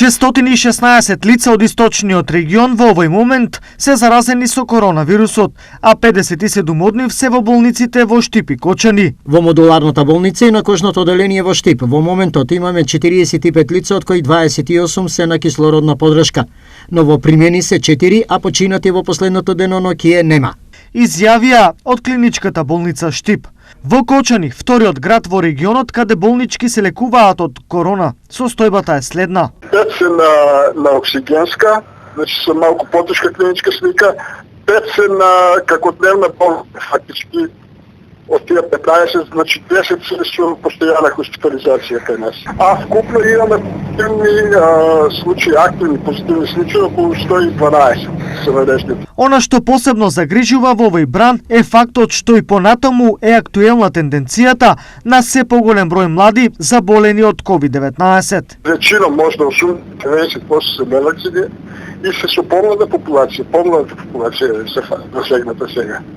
616 лица од источниот регион во овој момент се заразени со коронавирусот, а 57 од нив се во болниците во Штип и Кочани. Во модуларната болница и на кожното оделение во Штип во моментот имаме 45 лица, од кои 28 се на кислородна подршка. Новопримени се 4, а починати во последното деноноќие нема. Изјавија од клиничката болница Штип. Во Кочани, вториот град во регионот каде болнички се лекуваат од корона, состојбата е следна. 5 се на оксигенска, значи со малку потешка клиничка слика, 5 се на какодневна болница, фактички од тие 15, значи 10 се со постојана хоспитализација кај нас. А вкупно имаме активни позитивни случаи, околу 112 се наредни. Она што посебно загрижува во овој бран е фактот што и понатаму е актуелна тенденцијата на се поголем број млади заболени од COVID-19. Веćinom, можда 80-90% се невакцини и се со помладна популација е засегната сега.